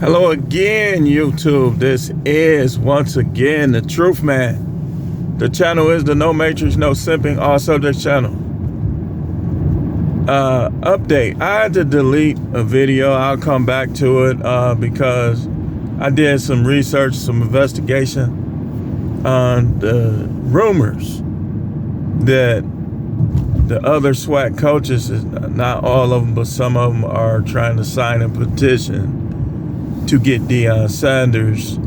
Hello again, YouTube. This is once again the Truth Man. The channel is the No Matrix, No Simping, All Subjects channel. Update. I had to delete a video. I'll come back to it because I did some research, some investigation on the rumors that the other SWAT coaches, not all of them, but some of them are trying to sign a petition to get Deion Sanders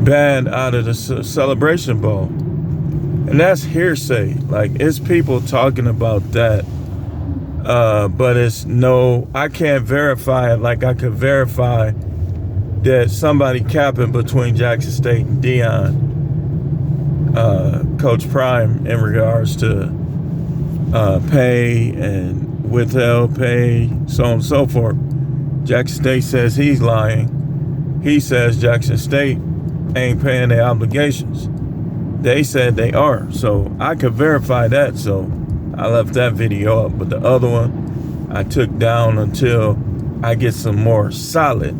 banned out of the Celebration Bowl. And that's hearsay. Like, it's people talking about that. But it's I can't verify it like I could verify that somebody capping between Jackson State and Deion, Coach Prime, in regards to pay and withheld pay, so on and so forth. Jackson State says he's lying. He says Jackson State ain't paying their obligations. They said they are. So I could verify that. So I left that video up. But the other one I took down until I get some more solid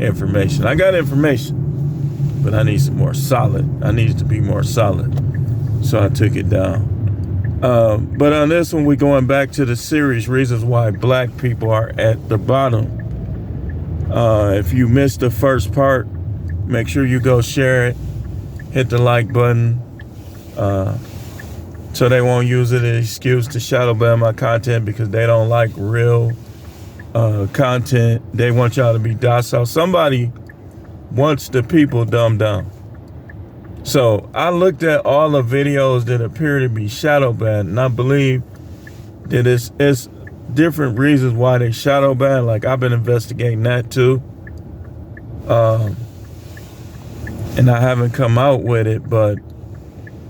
information. I got information, but I need some more solid. I need it to be more solid. So I took it down. But on this one, we're going back to the series, Reasons Why Black People Are at the Bottom. If you missed the first part, make sure you go share it. Hit the like button so they won't use it as an excuse to shadow ban my content because they don't like real content. They want y'all to be docile. Somebody wants the people dumbed down. So I looked at all the videos that appear to be shadow banned, and I believe that it's different reasons why they shadow banned. Like, I've been investigating that too. And I haven't come out with it, but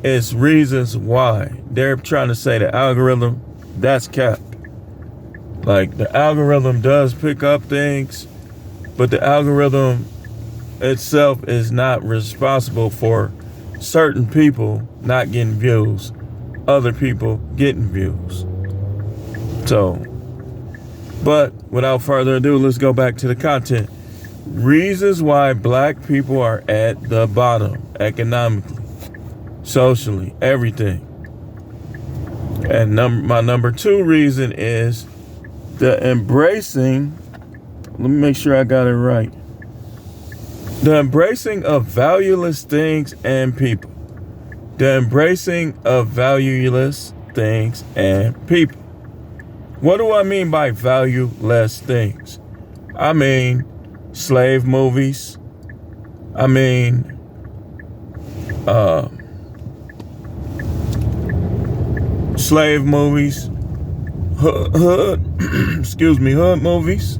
it's reasons why. They're trying to say the algorithm, that's capped. Like, the algorithm does pick up things, but the algorithm itself is not responsible for certain people not getting views, other people getting views. So, but without further ado, let's go back to the content. Reasons why black people are at the bottom, economically, socially, everything. And my number two reason is the embracing, let me make sure I got it right. The embracing of valueless things and people. The embracing of valueless things and people. What do I mean by valueless things? I mean slave movies. I mean slave movies. Hood movies.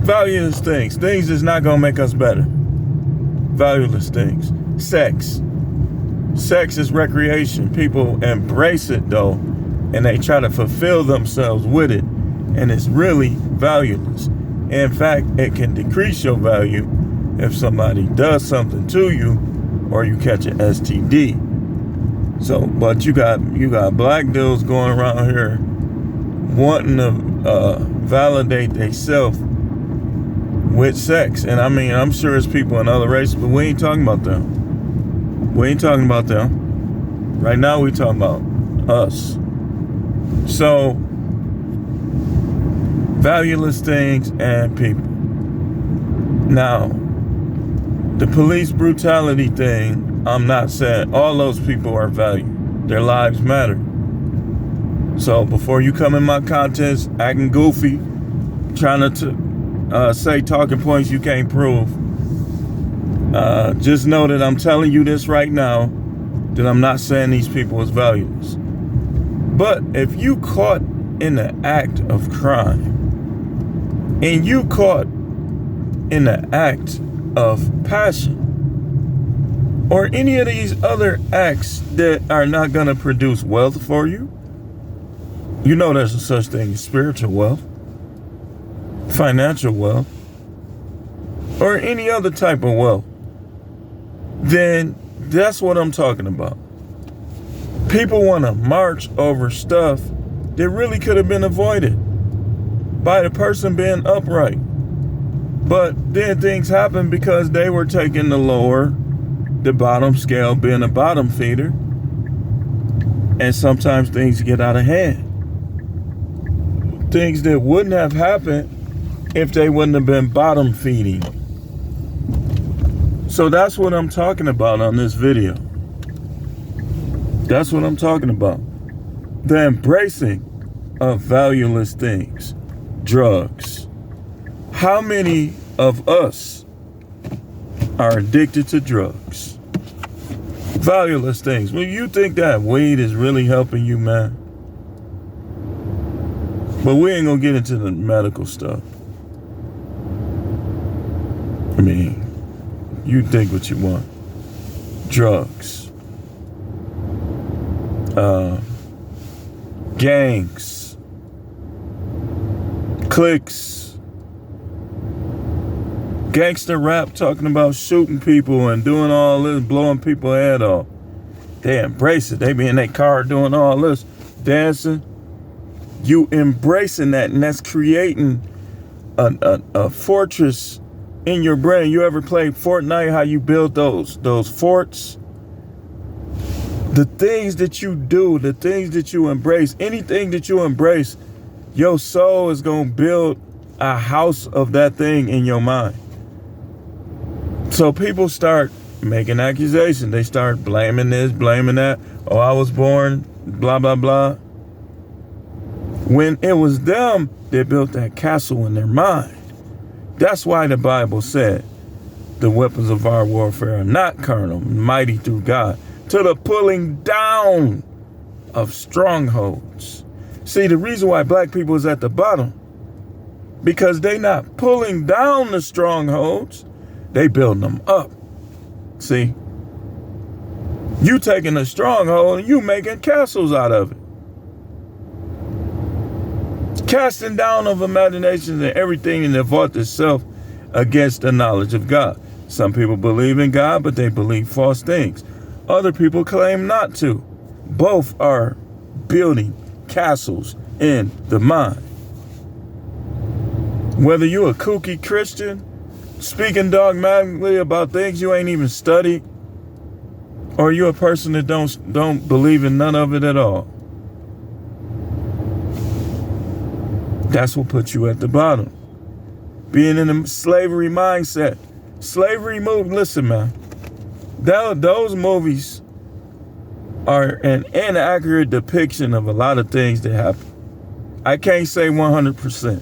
Valueless things. Things that's not gonna make us better. Valueless things. Sex. Sex is recreation. People embrace it though, and they try to fulfill themselves with it, and it's really valueless. In fact, it can decrease your value if somebody does something to you or you catch an STD. So, but you got black dudes going around here wanting to validate themselves with sex. And I mean, I'm sure it's people in other races, but we ain't talking about them. We ain't talking about them. Right now, we talking about us. So, valueless things and people. Now, the police brutality thing, I'm not saying all those people are valued. Their lives matter. So before you come in my contents acting goofy, trying to say talking points you can't prove, just know that I'm telling you this right now, that I'm not saying these people is valueless. But if you caught in the act of crime, and you caught in the act of passion, or any of these other acts that are not going to produce wealth for you, you know there's a such thing as spiritual wealth, financial wealth, or any other type of wealth, then that's what I'm talking about. People want to march over stuff that really could have been avoided by the person being upright. But then things happen because they were taking the bottom scale, being a bottom feeder. And sometimes things get out of hand. Things that wouldn't have happened if they wouldn't have been bottom feeding. So that's what I'm talking about on this video. That's what I'm talking about. The embracing of valueless things. Drugs. How many of us are addicted to drugs? Valueless things. Well, you think that weed is really helping you, man? But we ain't gonna get into the medical stuff. I mean, you think what you want. Drugs. Gangs. Cliques. Gangster rap talking about shooting people and doing all this, blowing people's head off. They embrace it. They be in their car doing all this, dancing. You embracing that, and that's creating a fortress in your brain. You ever played Fortnite, how you build those forts? The things that you do, the things that you embrace, anything that you embrace, your soul is going to build a house of that thing in your mind. So people start making accusations. They start blaming this, blaming that. Oh, I was born, blah, blah, blah. When it was them that built that castle in their mind. That's why the Bible said the weapons of our warfare are not carnal, mighty through God, to the pulling down of strongholds. See, the reason why black people is at the bottom, because they not pulling down the strongholds, they building them up. See, you taking a stronghold and you making castles out of it. Casting down of imaginations and everything in exalt itself against the knowledge of God. Some people believe in God, but they believe false things. Other people claim not to. Both are building castles in the mind. Whether you're a kooky Christian, speaking dogmatically about things you ain't even studied, or you're a person that don't believe in none of it at all. That's what puts you at the bottom. Being in a slavery mindset. Slavery movie, listen, man. Those movies are an inaccurate depiction of a lot of things that happen. I can't say 100%.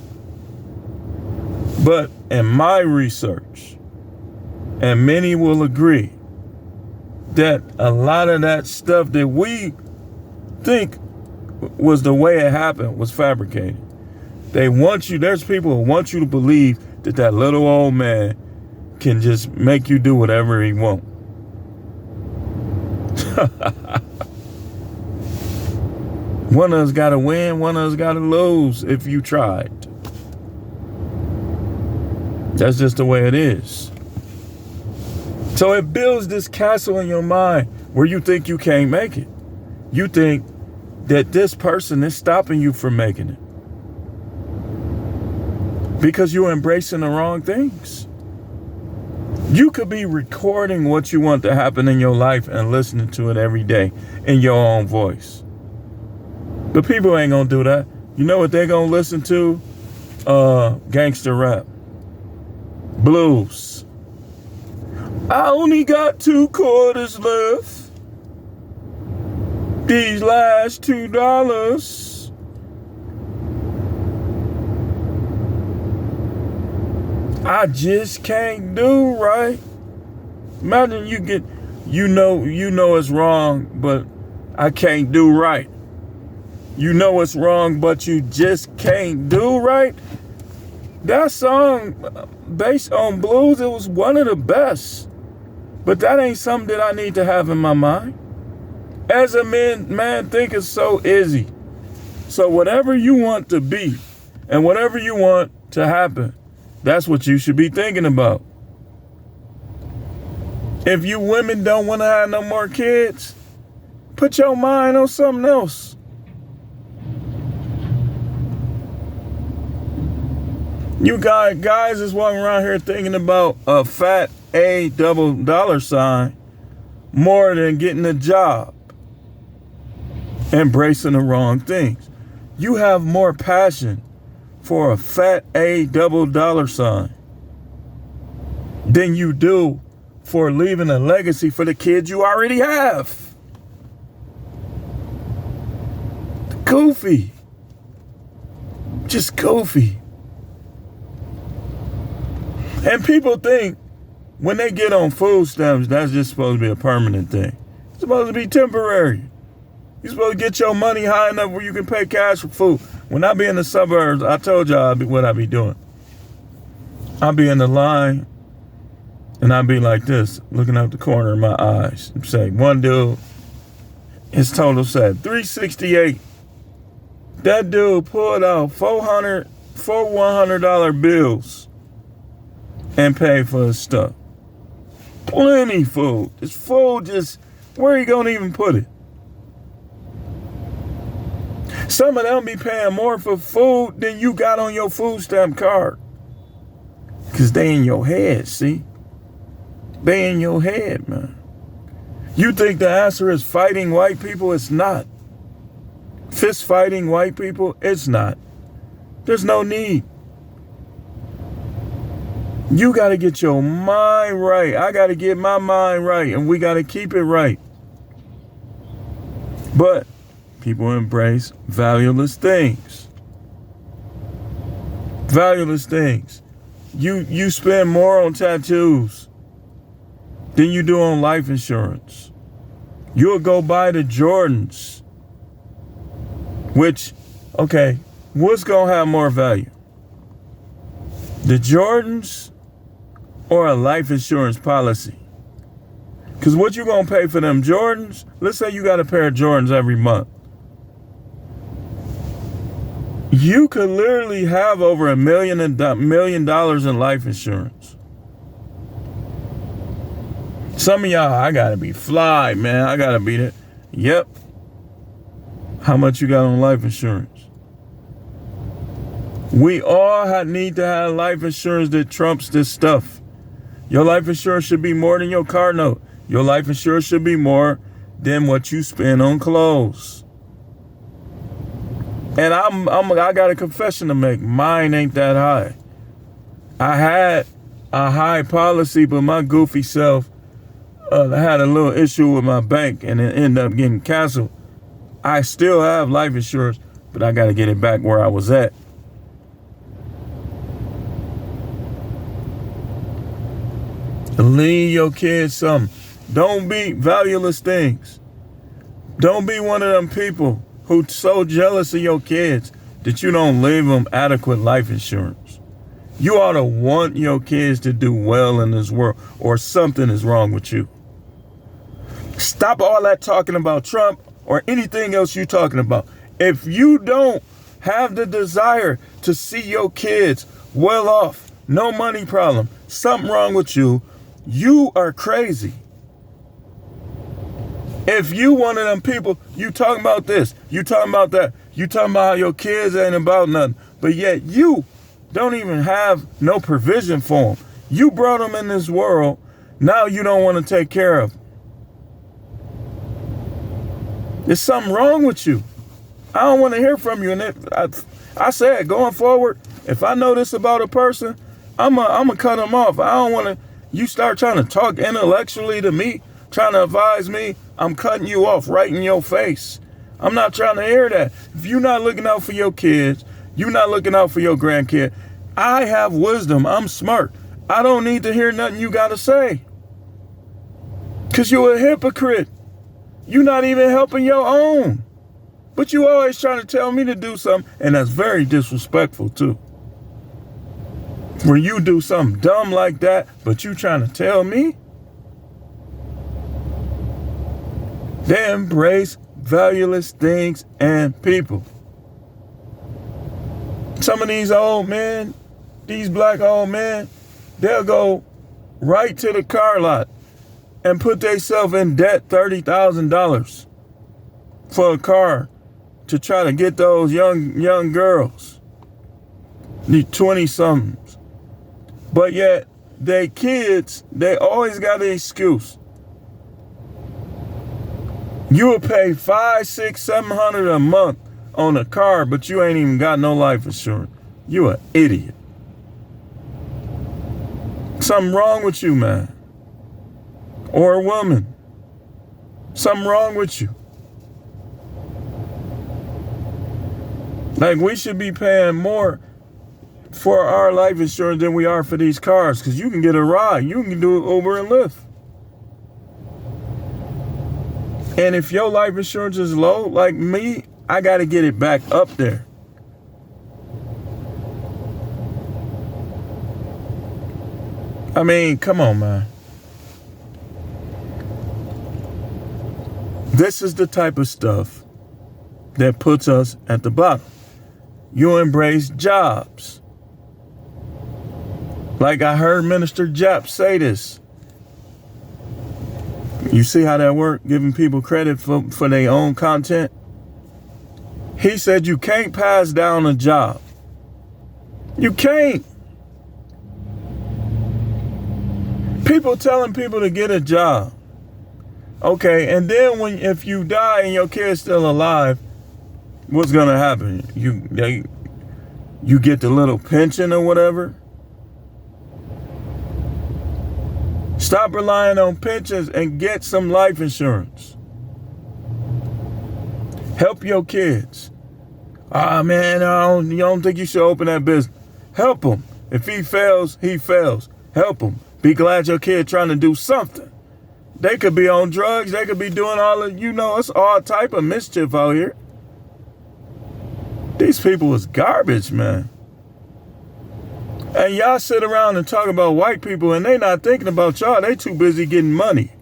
But in my research, and many will agree, that a lot of that stuff that we think was the way it happened was fabricated. There's people who want you to believe that that little old man can just make you do whatever he wants. One of us got to win, one of us got to lose if you tried. That's just the way it is. So it builds this castle in your mind where you think you can't make it. You think that this person is stopping you from making it. Because you're embracing the wrong things. You could be recording what you want to happen in your life and listening to it every day in your own voice. But people ain't gonna do that. You know what they're gonna listen to? Gangster rap. Blues. I only got 2 quarters left. These last $2. I just can't do right. Imagine you know it's wrong, but I can't do right. You know it's wrong, but you just can't do right. That song, based on blues, it was one of the best. But that ain't something that I need to have in my mind. As a man think it's so easy. So whatever you want to be and whatever you want to happen, that's what you should be thinking about. If you women don't want to have no more kids, put your mind on something else. You guys is walking around here thinking about a fat A double dollar sign more than getting a job, embracing the wrong things. You have more passion for a fat A double dollar sign than you do for leaving a legacy for the kids you already have. Goofy. Just goofy. And people think when they get on food stamps, that's just supposed to be a permanent thing. It's supposed to be temporary. You're supposed to get your money high enough where you can pay cash for food. When I be in the suburbs, I told y'all what I be doing. I'll be in the line and I'll be like this, looking out the corner of my eyes. Say, one dude, his total said $368. That dude pulled out four $100 bills and paid for his stuff. Plenty food. This food just, where you gonna even put it? Some of them be paying more for food than you got on your food stamp card. Because they in your head, see? They in your head, man. You think the answer is fighting white people? It's not. Fist fighting white people? It's not. There's no need. You got to get your mind right. I got to get my mind right, and we got to keep it right. But people embrace valueless things. Valueless things. You spend more on tattoos than you do on life insurance. You'll go buy the Jordans, which, okay, what's going to have more value? The Jordans or a life insurance policy? Because what you going to pay for them Jordans? Let's say you got a pair of Jordans every month. You could literally have over $1 million in life insurance. Some of y'all, I got to be fly, man. I got to be there. Yep. How much you got on life insurance? We all need to have life insurance that trumps this stuff. Your life insurance should be more than your car note. Your life insurance should be more than what you spend on clothes. And I got a confession to make. Mine ain't that high. I had a high policy, but my goofy self had a little issue with my bank and it ended up getting canceled. I still have life insurance, but I got to get it back where I was at. Leave your kids something. Don't be valueless things. Don't be one of them people who's so jealous of your kids that you don't leave them adequate life insurance. You ought to want your kids to do well in this world, or something is wrong with you. Stop all that talking about Trump or anything else you're talking about. If you don't have the desire to see your kids well off, no money problem, something wrong with you, you are crazy. If you one of them people, you talking about this, you talking about that, you talking about how your kids ain't about nothing, but yet you don't even have no provision for them. You brought them in this world, now you don't want to take care of them. There's something wrong with you. I don't want to hear from you. And I said, going forward, if I know this about a person, I'm gonna cut them off. I don't want to, you start trying to talk intellectually to me, trying to advise me, I'm cutting you off right in your face. I'm not trying to hear that. If you're not looking out for your kids, you're not looking out for your grandkid. I have wisdom. I'm smart. I don't need to hear nothing you got to say. Because you're a hypocrite. You're not even helping your own. But you always trying to tell me to do something, and that's very disrespectful too. When you do something dumb like that, but you trying to tell me? They embrace valueless things and people. Some of these old men, these black old men, they'll go right to the car lot and put themselves in debt $30,000 for a car to try to get those young girls. the 20-somethings. But yet, they kids, they always got an excuse. You will pay $500, $600, $700 a month on a car, but you ain't even got no life insurance. You an idiot. Something wrong with you, man. Or a woman. Something wrong with you. Like, we should be paying more for our life insurance than we are for these cars, because you can get a ride. You can do Uber and Lyft. And if your life insurance is low, like me, I got to get it back up there. I mean, come on, man. This is the type of stuff that puts us at the bottom. You embrace jobs. Like I heard Minister Jap say this. You see how that works? Giving people credit for their own content. He said you can't pass down a job. You can't. People telling people to get a job. Okay, and then if you die and your kid's still alive, what's gonna happen? You get the little pension or whatever. Stop relying on pensions and get some life insurance. Help your kids. Ah, man, you don't think you should open that business? Help him. If he fails, he fails. Help him. Be glad your kid trying to do something. They could be on drugs. They could be doing it's all type of mischief out here. These people is garbage, man. And y'all sit around and talk about white people and they not thinking about y'all. They too busy getting money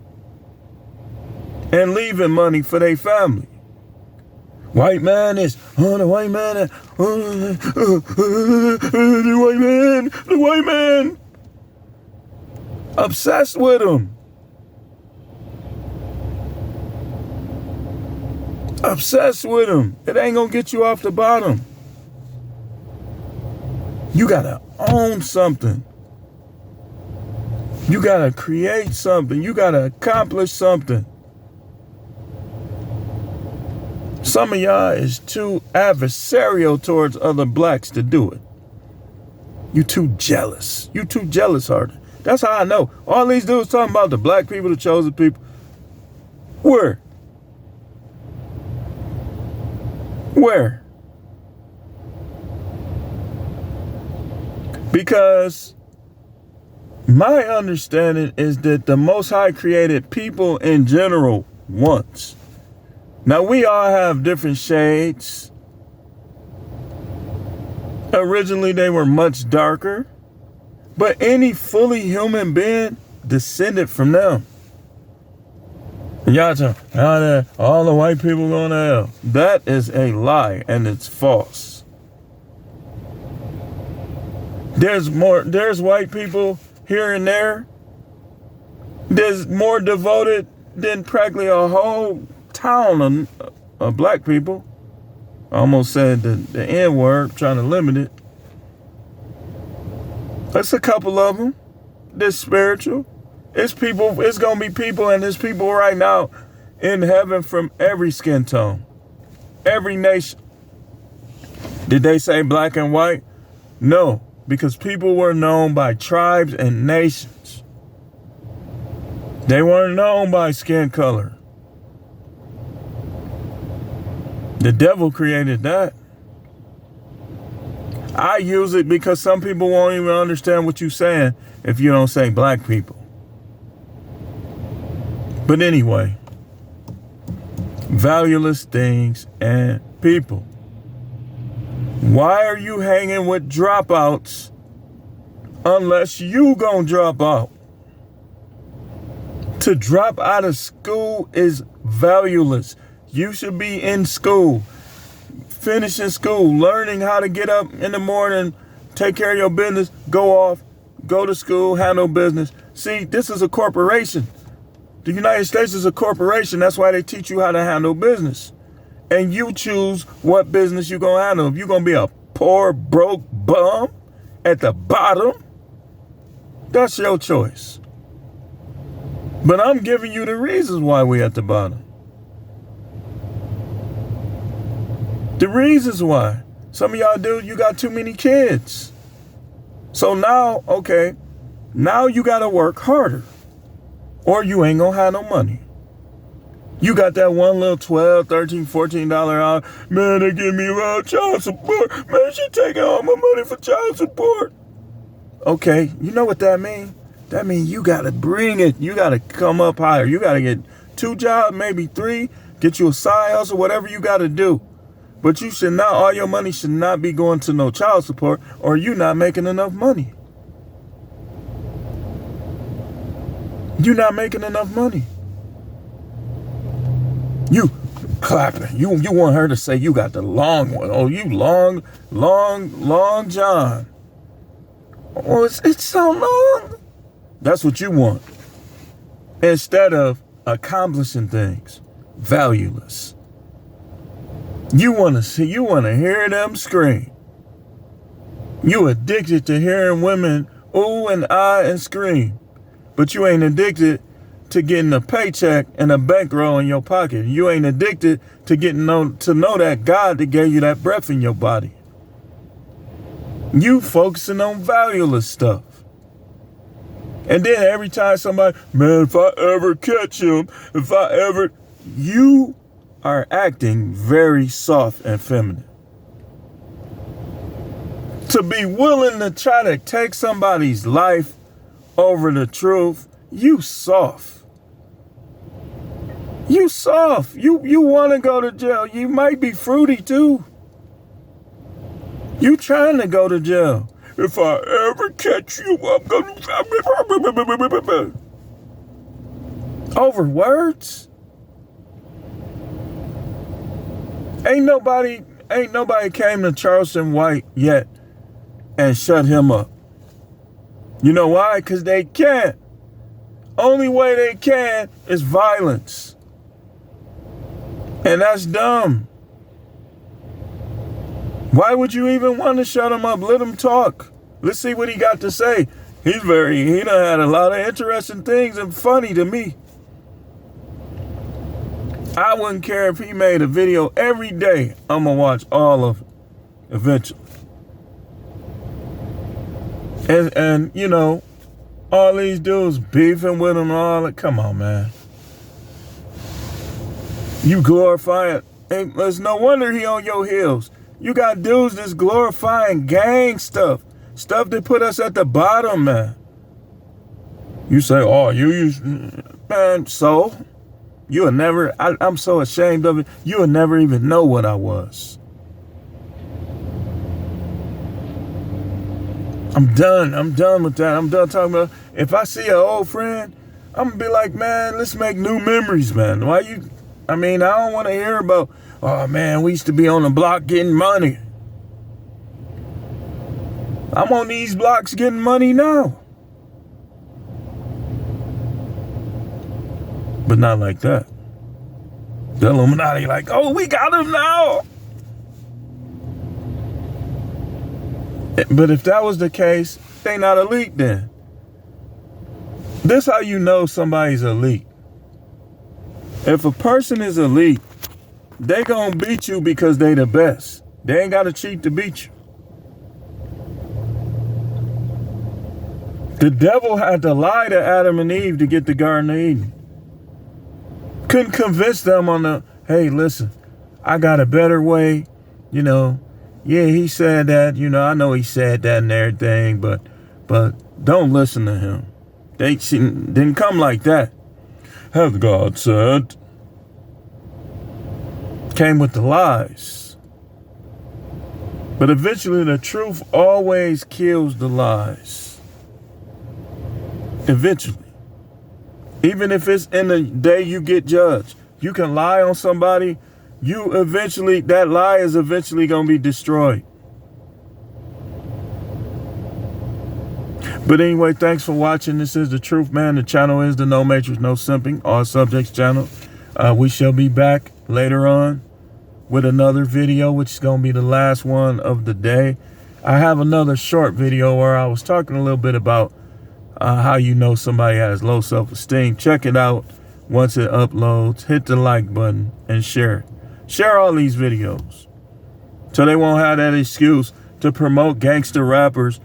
and leaving money for their family. White man is, the white man, the white man. Obsessed with him. Obsessed with him. It ain't gonna get you off the bottom. You gotta own something. You gotta create something. You gotta accomplish something. Some of y'all is too adversarial towards other blacks to do it. You too jealous. You too jealous-hearted. That's how I know. All these dudes talking about the black people, the chosen people. Where? Where? Because my understanding is that the Most High created people in general once. Now, we all have different shades. Originally, they were much darker. But any fully human being descended from them. And y'all tell all the white people going to hell. That is a lie, and it's false. There's white people here and there. There's more devoted than practically a whole town of black people. I almost said the N word, trying to limit it. That's a couple of them. They're spiritual. It's people. It's gonna be people, and there's people right now in heaven from every skin tone, every nation. Did they say black and white? No, because people were known by tribes and nations. They weren't known by skin color. The devil created that. I use it because some people won't even understand what you're saying if you don't say black people. But anyway, valueless things and people. Why are you hanging with dropouts unless you gonna drop out? To drop out of school is valueless. You should be in school. Finishing school, learning how to get up in the morning, take care of your business, go off, go to school, handle business. See, this is a corporation. The United States is a corporation. That's why they teach you how to handle business. And you choose what business you're going to handle. If you're going to be a poor, broke, bum at the bottom, that's your choice. But I'm giving you the reasons why we at the bottom. The reasons why. Some of y'all dudes, you got too many kids. So now, okay, now you got to work harder or you ain't going to have no money. You got that one little $12, $13, $14 hour. Man, they give me around child support. Man, she taking all my money for child support. Okay, you know what that means? That means you got to bring it. You got to come up higher. You got to get 2 jobs, maybe 3, get you a side hustle, whatever you got to do. But you should not, all your money should not be going to no child support or you not making enough money. You're not making enough money. You clapping. You want her to say you got the long one. Oh, you long John. Oh, it's so long. That's what you want. Instead of accomplishing things. Valueless. You want to hear them scream. You addicted to hearing women ooh and ah and scream. But you ain't addicted to getting a paycheck and a bankroll in your pocket. You ain't addicted to getting to know that God that gave you that breath in your body. You focusing on valueless stuff. And then every time somebody, man, if I ever catch him, you are acting very soft and feminine. To be willing to try to take somebody's life over the truth, you soft. You soft. You want to go to jail. You might be fruity too. You trying to go to jail. If I ever catch you, I'm going to... Over words? Ain't nobody came to Charleston White yet and shut him up. You know why? Because they can't. Only way they can is violence. And that's dumb. Why would you even want to shut him up? Let him talk. Let's see what he got to say. He done had a lot of interesting things and funny to me. I wouldn't care if he made a video every day. I'm going to watch all of it eventually. And you know, all these dudes beefing with him and all that. Come on, man. You glorifying. There's no wonder he on your heels. You got dudes that's glorifying gang stuff. Stuff that put us at the bottom, man. You say, oh, man, so? You will never, I'm so ashamed of it. You will never even know what I was. I'm done with that. I'm done talking about, if I see an old friend, I'm going to be like, man, let's make new memories, man. I don't want to hear about, oh, man, we used to be on the block getting money. I'm on these blocks getting money now. But not like that. The Illuminati like, oh, we got him now. But if that was the case, they not elite then. This how you know somebody's elite. If a person is elite, they gonna beat you because they the best. They ain't gotta cheat to beat you. The devil had to lie to Adam and Eve to get the Garden of Eden. Couldn't convince them on the, hey, listen, I got a better way, yeah, he said that, I know he said that and everything, but don't listen to him. They didn't come like that. Have God said. Came with the lies. But eventually the truth always kills the lies. Eventually. Even if it's in the day you get judged. You can lie on somebody. That lie is eventually going to be destroyed. But anyway, thanks for watching. This is The Truth, man. The channel is the No Matrix, No Simping, All Subjects channel. We shall be back later on with another video, which is going to be the last one of the day. I have another short video where I was talking a little bit about how you know somebody has low self-esteem. Check it out once it uploads. Hit the like button and share it. Share all these videos so they won't have that excuse to promote gangster rappers,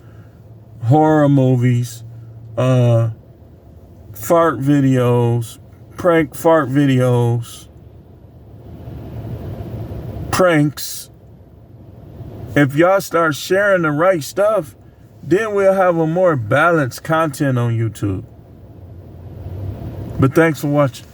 horror movies, fart videos, prank fart videos, pranks. If y'all start sharing the right stuff, then we'll have a more balanced content on YouTube. But thanks for watching.